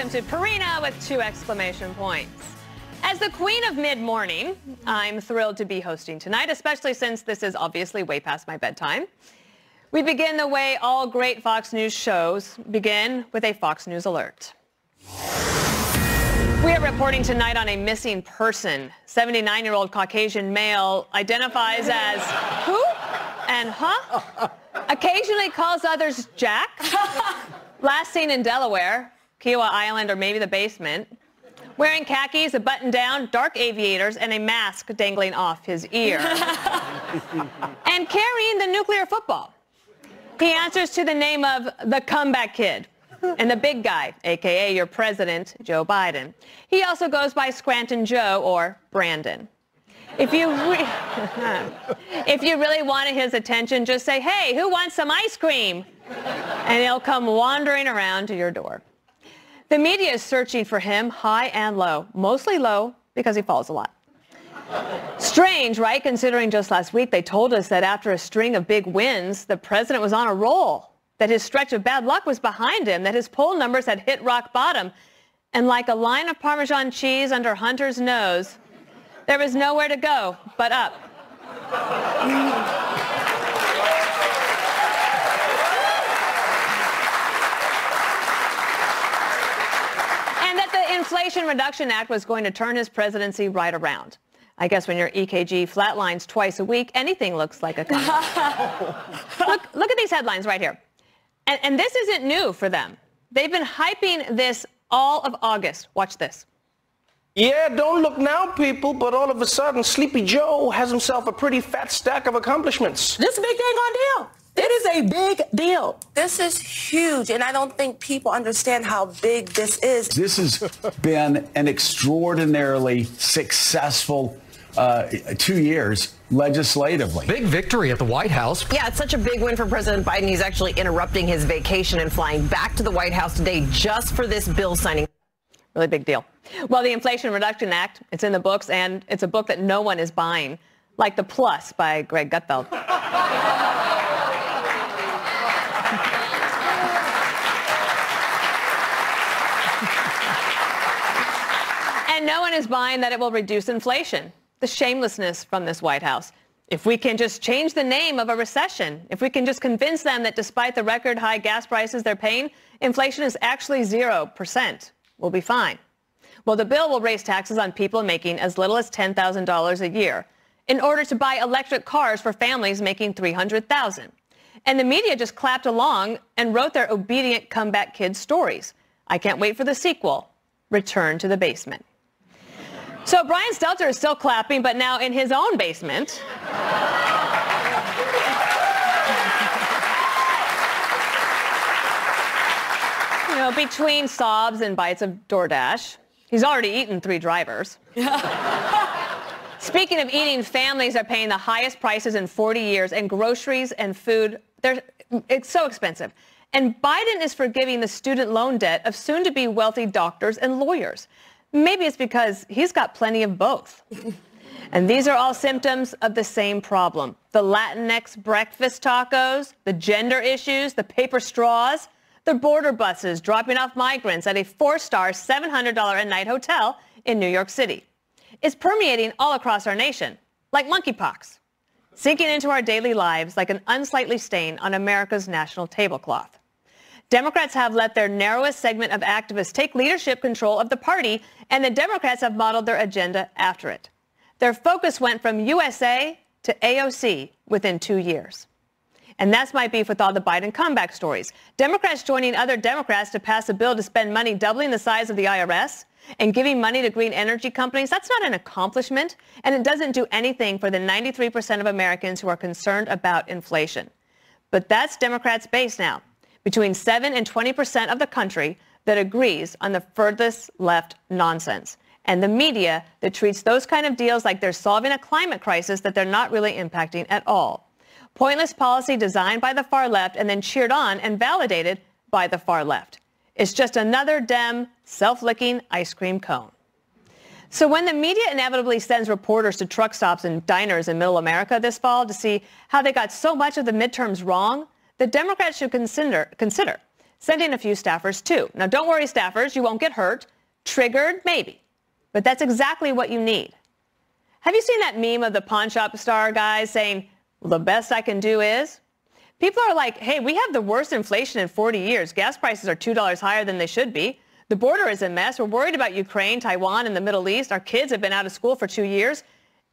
welcome to Perino with 2 exclamation points. As the queen of mid-morning, I'm thrilled to be hosting tonight, especially since this is obviously way past my bedtime. We begin the way all great Fox News shows begin, with a Fox News alert. We are reporting tonight on a missing person. 79-year-old Caucasian male identifies as who and huh? Occasionally calls others Jack. Last seen in Delaware, Kiowa Island, or maybe the basement. Wearing khakis, a button-down, dark aviators, and a mask dangling off his ear. And carrying the nuclear football. He answers to the name of the comeback kid. And the big guy, a.k.a. your president, Joe Biden. He also goes by Scranton Joe or Brandon. If you really wanted his attention, just say, hey, who wants some ice cream? And he'll come wandering around to your door. The media is searching for him high and low, mostly low because he falls a lot. Strange, right? Considering just last week they told us that after a string of big wins, the president was on a roll, that his stretch of bad luck was behind him, that his poll numbers had hit rock bottom. And like a line of Parmesan cheese under Hunter's nose, there was nowhere to go but up. And that the Inflation Reduction Act was going to turn his presidency right around. I guess when your EKG flatlines twice a week, anything looks like a comeback. Look at these headlines right here. And this isn't new for them. They've been hyping this all of August. Watch this. Yeah, don't look now, people, but all of a sudden, Sleepy Joe has himself a pretty fat stack of accomplishments. This is a big deal. It is a big deal. This is huge, and I don't think people understand how big this is. This has been an extraordinarily successful 2 years legislatively. Big victory at the White House. Yeah, it's such a big win for President Biden. He's actually interrupting his vacation and flying back to the White House today just for this bill signing. Really big deal. Well, the Inflation Reduction Act, it's in the books, and it's a book that no one is buying, like The Plus by Greg Gutfeld. And no one is buying that it will reduce inflation. The shamelessness from this White House. If we can just change the name of a recession, if we can just convince them that despite the record high gas prices they're paying, inflation is actually 0%, we'll be fine. Well, the bill will raise taxes on people making as little as $10,000 a year in order to buy electric cars for families making $300,000. And the media just clapped along and wrote their obedient comeback kid stories. I can't wait for the sequel, Return to the Basement. So Brian Stelter is still clapping, but now in his own basement. You know, between sobs and bites of DoorDash. He's already eaten 3 drivers. Speaking of eating, families are paying the highest prices in 40 years, and groceries and food, it's so expensive. And Biden is forgiving the student loan debt of soon-to-be wealthy doctors and lawyers. Maybe it's because he's got plenty of both. And these are all symptoms of the same problem. The Latinx breakfast tacos, the gender issues, the paper straws, the border buses dropping off migrants at a 4-star, $700 a night hotel in New York City. It's permeating all across our nation, like monkeypox, sinking into our daily lives like an unsightly stain on America's national tablecloth. Democrats have let their narrowest segment of activists take leadership control of the party, and the Democrats have modeled their agenda after it. Their focus went from USA to AOC within 2 years. And that's my beef with all the Biden comeback stories. Democrats joining other Democrats to pass a bill to spend money doubling the size of the IRS and giving money to green energy companies, that's not an accomplishment, and it doesn't do anything for the 93% of Americans who are concerned about inflation. But that's Democrats' base now. Between 7 and 20% of the country that agrees on the furthest left nonsense. And the media that treats those kind of deals like they're solving a climate crisis that they're not really impacting at all. Pointless policy designed by the far left and then cheered on and validated by the far left. It's just another Dem self-licking ice cream cone. So when the media inevitably sends reporters to truck stops and diners in middle America this fall to see how they got so much of the midterms wrong, the Democrats should consider sending a few staffers too. Now, don't worry, staffers, you won't get hurt. Triggered, maybe. But that's exactly what you need. Have you seen that meme of the pawn shop star guys saying, well, the best I can do is? People are like, hey, we have the worst inflation in 40 years. Gas prices are $2 higher than they should be. The border is a mess. We're worried about Ukraine, Taiwan, and the Middle East. Our kids have been out of school for 2 years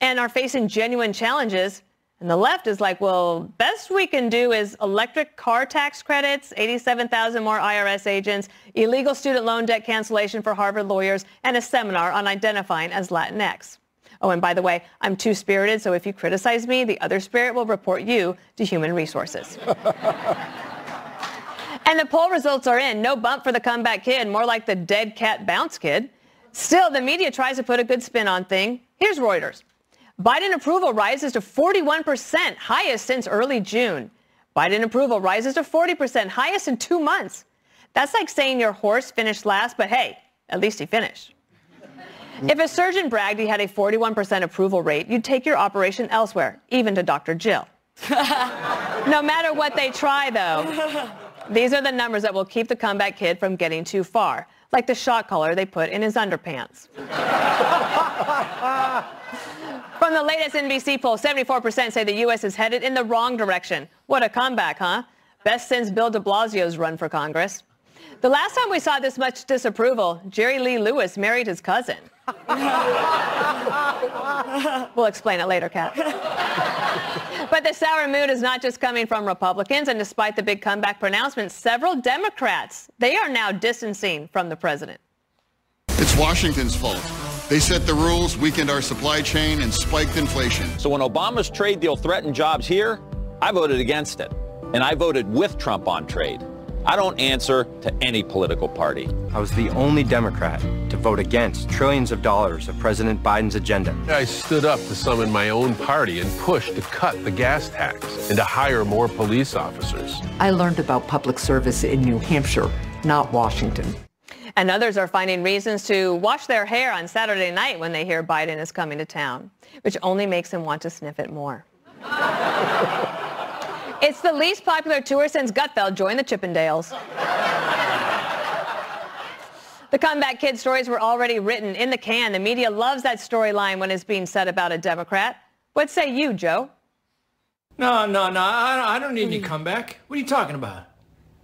and are facing genuine challenges. And the left is like, well, best we can do is electric car tax credits, 87,000 more IRS agents, illegal student loan debt cancellation for Harvard lawyers, and a seminar on identifying as Latinx. Oh, and by the way, I'm two-spirited, so if you criticize me, the other spirit will report you to Human Resources. And the poll results are in. No bump for the comeback kid, more like the dead cat bounce kid. Still, the media tries to put a good spin on things. Here's Reuters. Biden approval rises to 41%, highest since early June. Biden approval rises to 40%, highest in 2 months. That's like saying your horse finished last, but hey, at least he finished. If a surgeon bragged he had a 41% approval rate, you'd take your operation elsewhere, even to Dr. Jill. No matter what they try, though, these are the numbers that will keep the comeback kid from getting too far, like the shot collar they put in his underpants. From the latest NBC poll, 74% say the U.S. is headed in the wrong direction. What a comeback, huh? Best since Bill de Blasio's run for Congress. The last time we saw this much disapproval, Jerry Lee Lewis married his cousin. We'll explain it later, Kat. But the sour mood is not just coming from Republicans, and despite the big comeback pronouncements, several Democrats, they are now distancing from the president. It's Washington's fault. They set the rules, weakened our supply chain, and spiked inflation. So when Obama's trade deal threatened jobs here, I voted against it. And I voted with Trump on trade. I don't answer to any political party. I was the only Democrat to vote against trillions of dollars of President Biden's agenda. I stood up to summon my own party and pushed to cut the gas tax and to hire more police officers. I learned about public service in New Hampshire, not Washington. And others are finding reasons to wash their hair on Saturday night when they hear Biden is coming to town, which only makes them want to sniff it more. It's the least popular tour since Gutfeld joined the Chippendales. The comeback kid stories were already written in the can. The media loves that storyline when it's being said about a Democrat. What say you, Joe? No, I don't need any comeback. What are you talking about?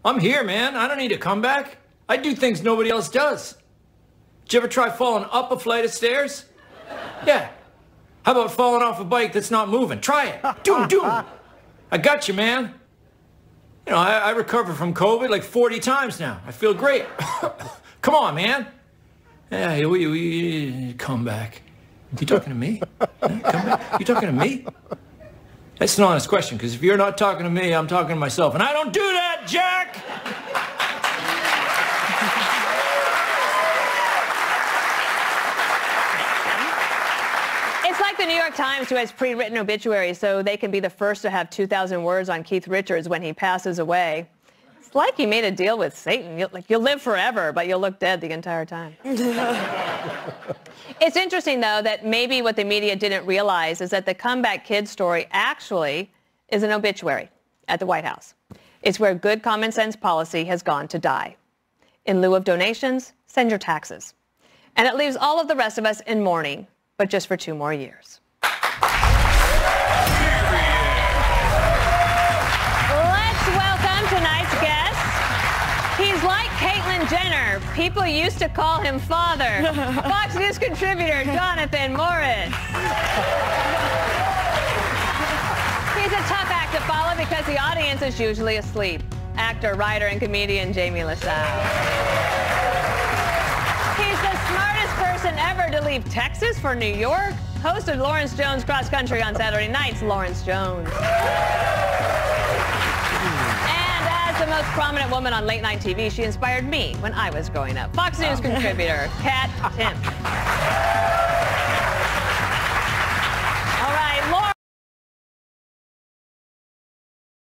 I'm here, man. I don't need a comeback. I do things nobody else does. Did you ever try falling up a flight of stairs? Yeah. How about falling off a bike that's not moving? Try it. Doom. I got you, man. You know, I recovered from COVID like 40 times now. I feel great. Come on, man. Yeah, we come back. You talking to me? Come back. You talking to me? That's an honest question, because if you're not talking to me, I'm talking to myself. And I don't do that, Jack! It's like the New York Times, who has pre-written obituaries so they can be the first to have 2,000 words on Keith Richards when he passes away. It's like he made a deal with Satan. You'll live forever, but you'll look dead the entire time. It's interesting, though, that maybe what the media didn't realize is that the comeback kid story actually is an obituary at the White House. It's where good common sense policy has gone to die. In lieu of donations, send your taxes. And it leaves all of the rest of us in mourning, but just for 2 more years. Let's welcome tonight's guest. He's like Caitlyn Jenner. People used to call him father. Fox News contributor Jonathan Morris. He's a tough act to follow because the audience is usually asleep. Actor, writer, and comedian Jamie LaSalle. He's the smartest person ever to leave Texas for New York. Host of Lawrence Jones Cross Country on Saturday nights, Lawrence Jones. And as the most prominent woman on late night TV, she inspired me when I was growing up. Fox News contributor, Kat Timpf.